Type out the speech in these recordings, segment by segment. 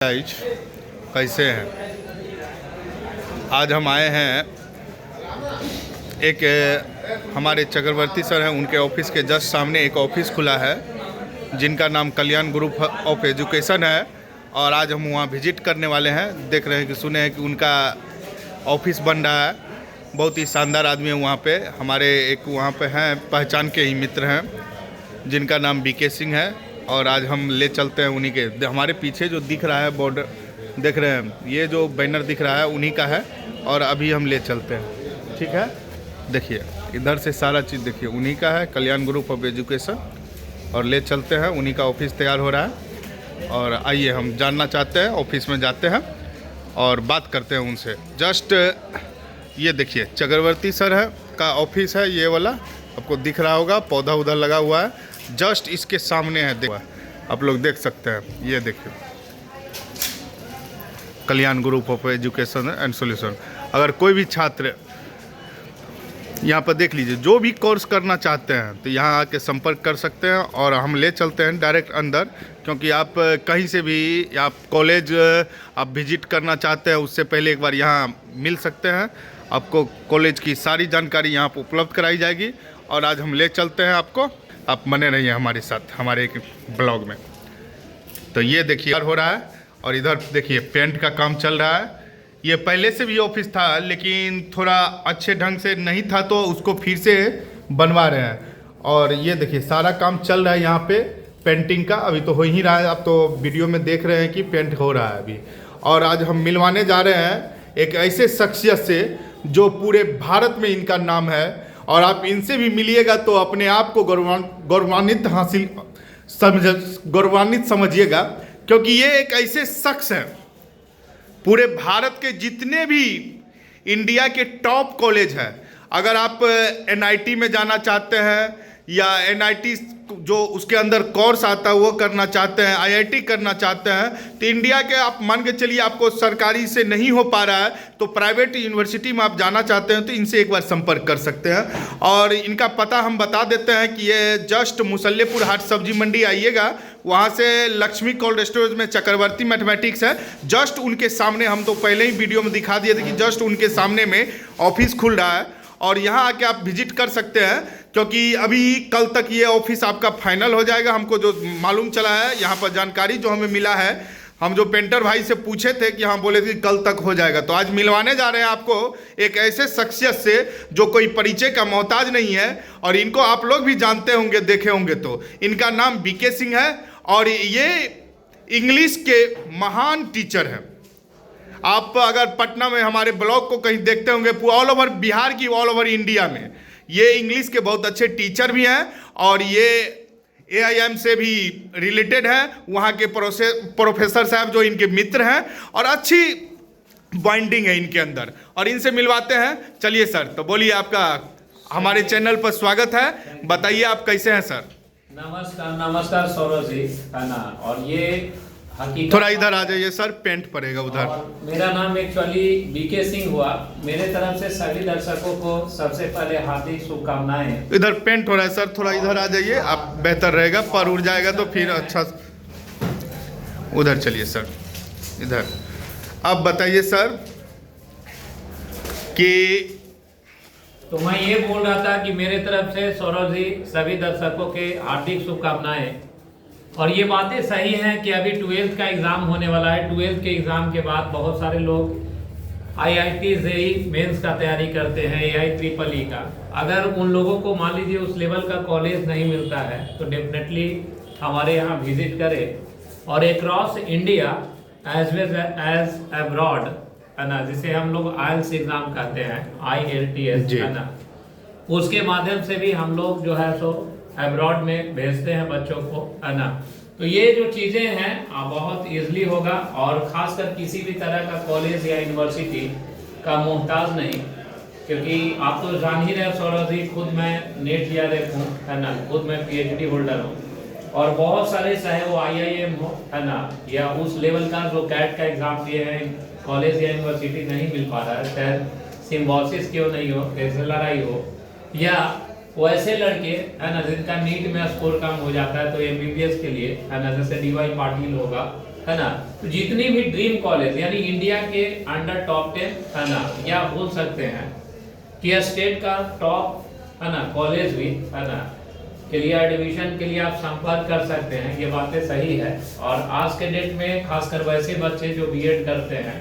Guys कैसे हैं। आज हम आए हैं एक हमारे चक्रवर्ती सर हैं, उनके ऑफिस के जस्ट सामने एक ऑफिस खुला है जिनका नाम कल्याण ग्रुप ऑफ एजुकेशन है। और आज हम वहाँ विजिट करने वाले हैं। देख रहे हैं कि सुने हैं कि उनका ऑफिस बन रहा है। बहुत ही शानदार आदमी है वहाँ पे। हमारे एक वहाँ पे हैं पहचान के ही मित्र हैं जिनका नाम बीके सिंह है। और आज हम ले चलते हैं उन्हीं के। हमारे पीछे जो दिख रहा है बॉर्डर देख रहे हैं, ये जो बैनर दिख रहा है उन्हीं का है। और अभी हम ले चलते हैं, ठीक है। देखिए इधर से सारा चीज़ देखिए, उन्हीं का है कल्याण ग्रुप ऑफ एजुकेशन। और ले चलते हैं, उन्हीं का ऑफिस तैयार हो रहा है। और आइए हम जानना चाहते हैं, ऑफिस में जाते हैं और बात करते हैं उनसे। जस्ट ये देखिए चक्रवर्ती सर है का ऑफिस है, ये वाला आपको दिख रहा होगा, पौधा उधर लगा हुआ है जस्ट इसके सामने है। देखो आप लोग देख सकते हैं, ये देखिए Kalyan group of education and solution. अगर कोई भी छात्र यहाँ पर देख लीजिए, जो भी कोर्स करना चाहते हैं तो यहाँ आके संपर्क कर सकते हैं। और हम ले चलते हैं डायरेक्ट अंदर, क्योंकि आप कहीं से भी आप कॉलेज आप विजिट करना चाहते हैं उससे पहले एक बार यहाँ मिल सकते हैं। आपको कॉलेज की सारी जानकारी यहाँ पर उपलब्ध कराई जाएगी। और आज हम ले चलते हैं आपको, आप बने रहिए हमारे साथ हमारे एक ब्लॉग में। तो ये देखिए हो रहा है और इधर देखिए पेंट का काम चल रहा है। ये पहले से भी ऑफिस था लेकिन थोड़ा अच्छे ढंग से नहीं था तो उसको फिर से बनवा रहे हैं। और ये देखिए सारा काम चल रहा है यहाँ पे पेंटिंग का, अभी तो हो ही रहा है। आप तो वीडियो में देख रहे हैं कि पेंट हो रहा है अभी। और आज हम मिलवाने जा रहे हैं एक ऐसे शख्सियत से जो पूरे भारत में इनका नाम है। और आप इनसे भी मिलिएगा तो अपने आप को गौरवान्वित समझिएगा, क्योंकि ये एक ऐसे शख्स हैं, पूरे भारत के जितने भी इंडिया के टॉप कॉलेज हैं, अगर आप एनआईटी में जाना चाहते हैं या एनआईटी जो उसके अंदर कोर्स आता है वो करना चाहते हैं, आईआईटी करना चाहते हैं, तो इंडिया के आप मान के चलिए आपको सरकारी से नहीं हो पा रहा है तो प्राइवेट यूनिवर्सिटी में आप जाना चाहते हैं तो इनसे एक बार संपर्क कर सकते हैं। और इनका पता हम बता देते हैं कि ये जस्ट मुसल्लेपुर हाट सब्जी मंडी आइएगा, वहाँ से लक्ष्मी कोल्ड स्टोरेज में चक्रवर्ती मैथमेटिक्स है, जस्ट उनके सामने। हम तो पहले ही वीडियो में दिखा दिए थे कि जस्ट उनके सामने में ऑफिस खुल रहा है। और यहाँ आके आप विजिट कर सकते हैं, क्योंकि अभी कल तक ये ऑफिस आपका फाइनल हो जाएगा। हमको जो मालूम चला है यहाँ पर जानकारी जो हमें मिला है, हम जो पेंटर भाई से पूछे थे कि हाँ बोले थे कि कल तक हो जाएगा। तो आज मिलवाने जा रहे हैं आपको एक ऐसे शख्सियत से जो कोई परिचय का मोहताज नहीं है। और इनको आप लोग भी जानते होंगे, देखे होंगे। तो इनका नाम बीके सिंह है और ये इंग्लिश के महान टीचर हैं। आप अगर पटना में हमारे ब्लॉग को कहीं देखते होंगे, ऑल ओवर बिहार की ऑल ओवर इंडिया में ये इंग्लिश के बहुत अच्छे टीचर भी हैं। और ये AIM से भी रिलेटेड हैं, वहाँ के प्रोफेसर साहब जो इनके मित्र हैं, और अच्छी बॉन्डिंग है इनके अंदर। और इनसे मिलवाते हैं। चलिए सर, तो बोलिए, आपका हमारे चैनल पर स्वागत है। बताइए आप कैसे हैं सर। नमस्कार नमस्कार सौरभ जी, है ना। और ये हकीकत, थोड़ा इधर आ जाइए सर, पेंट पड़ेगा उधर। मेरा नाम एक्चुअली बीके सिंह हुआ। मेरे तरफ से सभी दर्शकों को सबसे पहले हार्दिक शुभकामनाएं। इधर पेंट हो रहा है सर, थोड़ा इधर आ जाइए, आप बेहतर रहेगा। पर उड़ जाएगा तो फिर अच्छा। उधर चलिए सर, इधर। अब बताइए सर कि तो मैं ये बोल रहा था कि मेरे तरफ से सौरभ जी सभी दर्शकों के हार्दिक शुभकामनाएं। और ये बातें सही हैं कि अभी 12th का एग्ज़ाम होने वाला है। 12th के एग्ज़ाम के बाद बहुत सारे लोग IIT JEE मेंस का तैयारी करते हैं, AIEEE का। अगर उन लोगों को मान लीजिए उस लेवल का कॉलेज नहीं मिलता है तो डेफिनेटली हमारे यहाँ विजिट करें। और across India as well as abroad, है ना, जिसे हम लोग IELTS एग्ज़ाम कहते हैं, IELTS, है ना, उसके माध्यम से भी हम लोग जो है सो अब्रॉड में भेजते हैं बच्चों को, है ना। तो ये जो चीज़ें हैं बहुत इजीली होगा। और ख़ासकर किसी भी तरह का कॉलेज या यूनिवर्सिटी का मोहताज नहीं, क्योंकि आप तो जान ही रहे सौरभ जी, खुद मैं नेट JRF हूँ, है ना, खुद मैं PhD होल्डर हूँ। और बहुत सारे चाहे वो IIM हो, है ना, या उस लेवल का जो कैट का एग्ज़ाम दिए हैं, कॉलेज या यूनिवर्सिटी नहीं मिल पा रहा है, चाहे सिम्बोसिस क्यों नहीं हो, SLRI हो, या वैसे लड़के, है ना, जिनका नीट में स्कोर कम हो जाता है तो MBBS के लिए, है ना, जैसे DY पाटिल होगा, है ना। तो जितनी भी ड्रीम कॉलेज यानी इंडिया के अंडर टॉप 10 है ना, या बोल सकते हैं कि स्टेट का टॉप है ना कॉलेज भी है ना के लिए एडमिशन के लिए आप संपर्क कर सकते हैं। ये बातें सही है। और आज के डेट में खासकर वैसे बच्चे जो बीएड करते हैं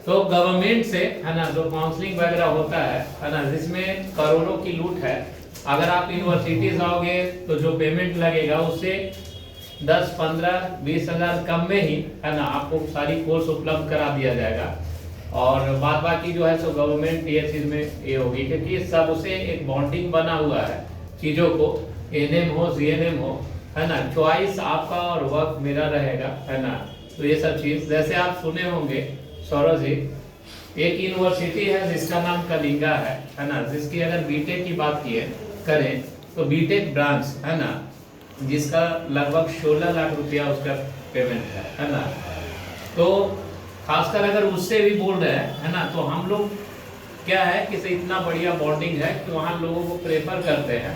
तो गवर्नमेंट से है ना जो काउंसलिंग वगैरह होता है ना, जिसमें करोड़ों की लूट है। अगर आप यूनिवर्सिटी जाओगे तो जो पेमेंट लगेगा उससे 10, 15, 20 हजार कम में ही है ना आपको सारी कोर्स उपलब्ध करा दिया जाएगा। और बाद बाकी जो है सो गवर्नमेंट ये चीज में ये होगी, क्योंकि सब उसे एक बॉन्डिंग बना हुआ है चीजों को, एनएम हो जीएनएम हो है ना, चॉइस आपका और वर्क मेरा रहेगा है ना। तो ये सब चीज जैसे आप सुने होंगे सौरभ जी, एक यूनिवर्सिटी है जिसका नाम कलिंगा है ना, जिसकी अगर बीटेक की बात करें तो बीटेक ब्रांच है ना, जिसका लगभग 16 लाख रुपया उसका पेमेंट है ना। तो खासकर अगर उससे भी बोल रहे हैं है ना, तो हम लोग क्या है कि से इतना बढ़िया बॉन्डिंग है कि वहाँ लोगों को प्रेफर करते हैं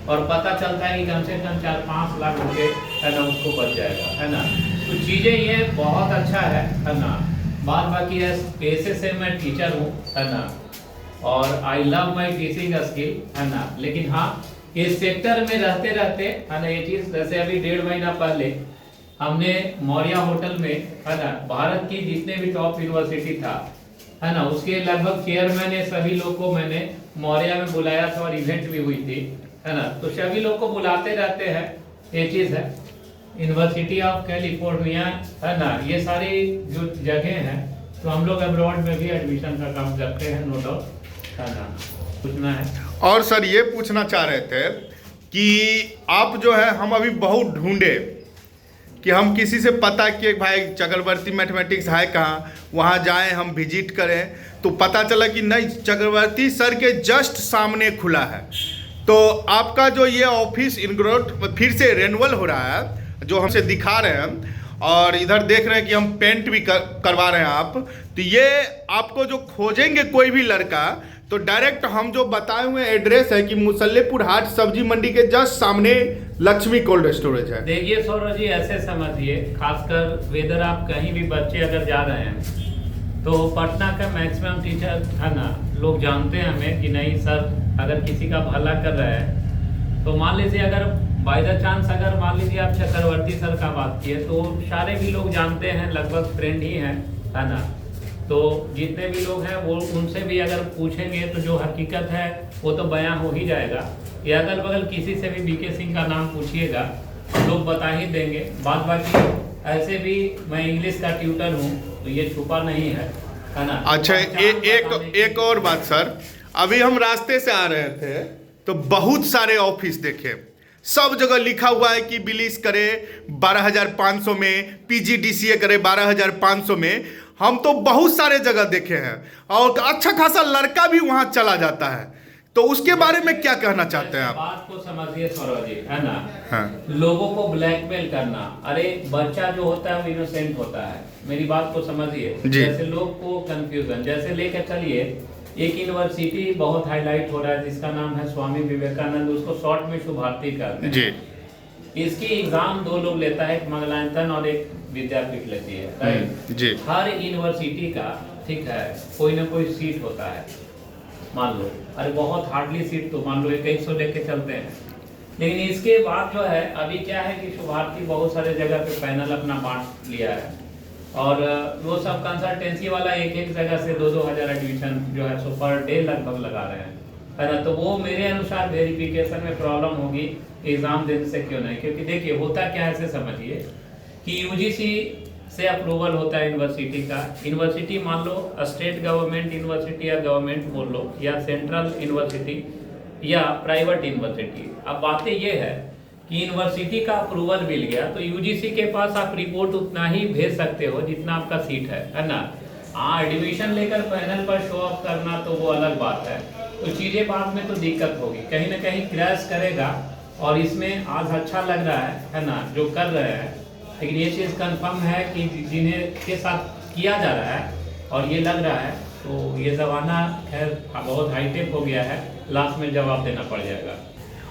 और पता चलता है कि कम से कम 4-5 लाख रुपए है ना उसको बच जाएगा है ना। तो चीज़ें ये बहुत अच्छा है ना। बाद बाकी है पेशे से मैं टीचर हूँ है ना, और I love my teaching skill है ना। लेकिन हाँ, इस सेक्टर में रहते रहते है ना ये चीज़, जैसे अभी 1.5 महीना पहले हमने मौर्या होटल में है ना भारत की जितने भी टॉप यूनिवर्सिटी था है ना, उसके लगभग चेयरमैन ने सभी लोग को मैंने मौर्या में बुलाया था और इवेंट भी हुई थी है ना। तो सभी लोग को बुलाते रहते हैं, ये चीज़ है। यूनिवर्सिटी ऑफ कैलिफोर्निया है ना, ये सारी जो जगह हैं, तो हम लोग अब्रॉड में भी एडमिशन का काम करते हैं, नो डाउट है ना। पूछना है। और सर ये पूछना चाह रहे थे कि आप जो है, हम अभी बहुत ढूंढे कि हम किसी से पता किए भाई चक्रवर्ती मैथमेटिक्स है कहाँ, वहाँ जाएं हम विजिट करें, तो पता चला कि नहीं, चक्रवर्ती सर के जस्ट सामने खुला है। तो आपका जो ये ऑफिस इनग्रोट फिर से रेनुअल हो रहा है, जो हमसे दिखा रहे हैं, और इधर देख रहे हैं कि हम पेंट भी करवा रहे हैं आप। तो ये आपको जो खोजेंगे कोई भी लड़का, तो डायरेक्ट हम जो बताए हुए एड्रेस है कि मुसल्लेपुर हाट सब्जी मंडी के जस्ट सामने लक्ष्मी कोल्ड स्टोरेज है। देखिए सौरभ जी, ऐसे समझिए, खासकर वेदर आप कहीं भी बच्चे अगर जा रहे हैं तो पटना का मैक्सिमम टीचर है ना लोग जानते हैं हमें कि नहीं सर, अगर किसी का भला कर रहे हैं तो मान लीजिए, अगर बाय द चांस अगर मान लीजिए आप चक्रवर्ती सर का बात किए तो सारे भी लोग जानते हैं, लगभग फ्रेंड ही हैं है ना। तो जितने भी लोग हैं वो उनसे भी अगर पूछेंगे तो जो हकीकत है वो तो बयां हो ही जाएगा। या अगल बगल किसी से भी बीके सिंह का नाम पूछिएगा लोग बता ही देंगे। बाद बाकी ऐसे भी मैं इंग्लिश का ट्यूटर हूँ, तो ये छुपा नहीं है ना। अच्छा, एक और बात सर, अभी हम रास्ते से आ रहे थे तो बहुत सारे ऑफिस देखे, सब जगह लिखा हुआ है कि बिलीस करे 12,500 में, पीजीडीसीए करे 12,500 में। हम तो बहुत सारे जगह देखे हैं और अच्छा खासा लड़का भी वहां चला जाता है। तो उसके बारे में क्या कहना चाहते हैं आप? बात को समझिए सौरभ जी है ना। हाँ। लोगों को ब्लैकमेल करना, अरे बच्चा जो होता है वो इनोसेंट होता है, मेरी बात को समझिए। जैसे लोग को कंफ्यूजन, जैसे लेकर चलिए एक यूनिवर्सिटी बहुत हाईलाइट हो रहा है जिसका नाम है स्वामी विवेकानंद, उसको शॉर्ट में शुभारती करते हैं जी। इसकी एग्जाम 2 लोग लेता है, एक मंगलायतन और एक विद्यापीठ लेती है, राइट जी। हर यूनिवर्सिटी का ठीक है कोई ना कोई सीट होता है, मान लो अरे बहुत हार्डली सीट तो मान लो 2100 लेके चलते हैं। लेकिन इसके बाद जो है अभी क्या है कि शुभारती बहुत सारे जगह पे पैनल अपना बांट लिया है, और वो सब कंसल्टेंसी वाला एक जगह से 2-2 हज़ार एडमिशन जो है सो पर डे लगभग लगा रहे हैं है ना। तो वो मेरे अनुसार वेरिफिकेशन में प्रॉब्लम होगी, एग्जाम देने से क्यों नहीं। क्योंकि देखिए होता क्या है, ऐसे समझिए कि यूजीसी से अप्रूवल होता है यूनिवर्सिटी का। यूनिवर्सिटी मान लो स्टेट गवर्नमेंट यूनिवर्सिटी या गवर्नमेंट बोल लो, या सेंट्रल यूनिवर्सिटी या प्राइवेट यूनिवर्सिटी। अब बातें ये है कि यूनिवर्सिटी का अप्रूवल मिल गया तो यूजीसी के पास आप रिपोर्ट उतना ही भेज सकते हो जितना आपका सीट है ना। हाँ, एडमिशन लेकर पैनल पर शो ऑफ करना तो वो अलग बात है। तो चीज़ें बाद में तो दिक्कत होगी, कहीं ना कहीं क्रैश करेगा। और इसमें आज अच्छा लग रहा है ना जो कर रहे हैं, लेकिन ये चीज़ कंफर्म है कि जिन्हें के साथ किया जा रहा है और ये लग रहा है, तो ये ज़माना खैर बहुत हाईटेक हो गया है, लास्ट में जवाब देना पड़ जाएगा।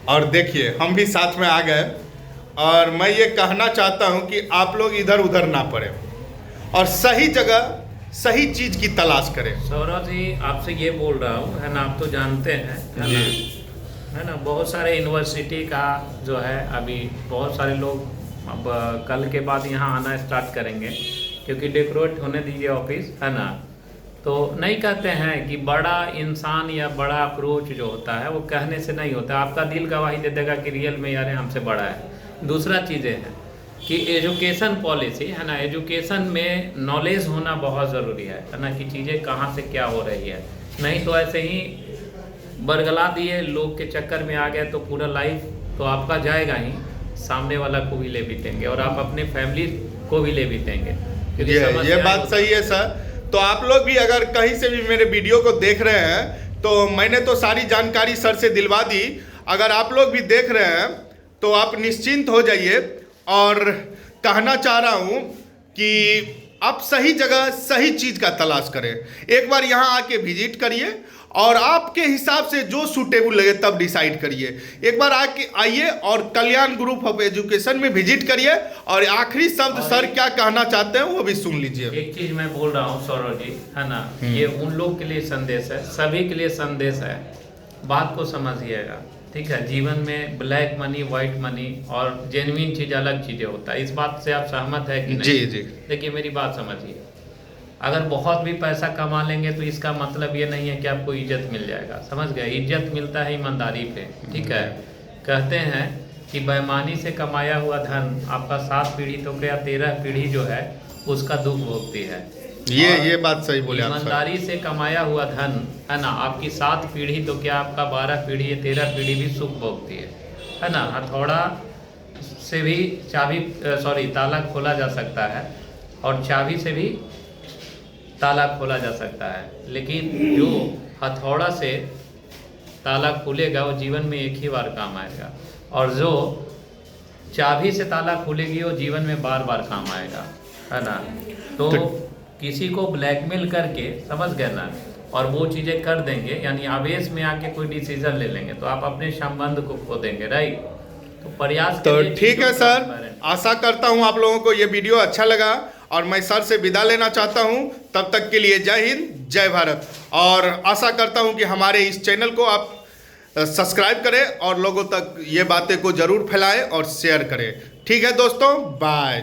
और देखिए हम भी साथ में आ गए और मैं ये कहना चाहता हूँ कि आप लोग इधर उधर ना पड़े और सही जगह सही चीज की तलाश करें। सौरभ जी आपसे ये बोल रहा हूँ, है ना, आप तो जानते हैं, है ना, बहुत सारे यूनिवर्सिटी का जो है अभी बहुत सारे लोग अब कल के बाद यहाँ आना स्टार्ट करेंगे, क्योंकि डेकोरेट होने दीजिए ऑफिस, है ना। तो नहीं कहते हैं कि बड़ा इंसान या बड़ा अप्रोच जो होता है वो कहने से नहीं होता, आपका दिल गवाही दे देगा कि रियल में यार हमसे बड़ा है। दूसरा चीज़ें हैं कि एजुकेशन पॉलिसी, है ना, एजुकेशन में नॉलेज होना बहुत ज़रूरी है ना, कि चीज़ें कहाँ से क्या हो रही है। नहीं तो ऐसे ही बरगला दिए लोग के चक्कर में आ गए तो पूरा लाइफ तो आपका जाएगा ही, सामने वाला को भी ले बीतेंगे और आप अपने फैमिली को भी ले बीतेंगे। ये बात सही है सर। तो आप लोग भी अगर कहीं से भी मेरे वीडियो को देख रहे हैं तो मैंने तो सारी जानकारी सर से दिलवा दी। अगर आप लोग भी देख रहे हैं तो आप निश्चिंत हो जाइए और कहना चाह रहा हूँ कि आप सही जगह सही चीज़ का तलाश करें। एक बार यहाँ आके विजिट करिए और आपके हिसाब से जो सूटेबल लगे तब डिसाइड करिए। एक बार आके आइए और कल्याण ग्रुप ऑफ एजुकेशन में विजिट करिए और आखिरी शब्द सर क्या कहना चाहते हैं वो भी सुन लीजिए। एक चीज मैं बोल रहा हूँ सौरभ जी, है ना, ये उन लोग के लिए संदेश है, सभी के लिए संदेश है, बात को समझिएगा, ठीक है। जीवन में ब्लैक मनी, व्हाइट मनी और जेन्युइन चीज अलग चीजें होता है। इस बात से आप सहमत है कि नहीं? जी जी। देखिए मेरी बात समझिए, अगर बहुत भी पैसा कमा लेंगे तो इसका मतलब ये नहीं है कि आपको इज्जत मिल जाएगा, समझ गए। इज्जत मिलता है ईमानदारी पे, ठीक है। कहते हैं कि बेईमानी से कमाया हुआ धन आपका 7 पीढ़ी तो क्या 13 पीढ़ी जो है उसका दुख भोगती है। ये बात सही बोले आप। ईमानदारी से कमाया हुआ धन, है ना, आपकी 7 पीढ़ी तो क्या आपका 12 पीढ़ी 13 पीढ़ी भी सुख भोगती है ना। हथौड़ा से भी ताला खोला जा सकता है और चाबी से भी ताला खोला जा सकता है, लेकिन जो हथौड़ा से ताला खुलेगा वो जीवन में एक ही बार काम आएगा, और जो चाबी से ताला खुलेगी वो जीवन में बार बार काम आएगा, है ना। तो किसी को ब्लैकमेल करके, समझ गए ना, और वो चीज़ें कर देंगे, यानी आवेश में आके कोई डिसीजन ले लेंगे तो आप अपने संबंध को खो देंगे, राइट। तो प्रयास तो ठीक है सर, आशा करता हूँ आप लोगों को ये वीडियो अच्छा लगा और मैं सर से विदा लेना चाहता हूँ। तब तक के लिए जय हिंद, जय भारत। और आशा करता हूँ कि हमारे इस चैनल को आप सब्सक्राइब करें और लोगों तक ये बातें को ज़रूर फैलाएं और शेयर करें। ठीक है दोस्तों, बाय।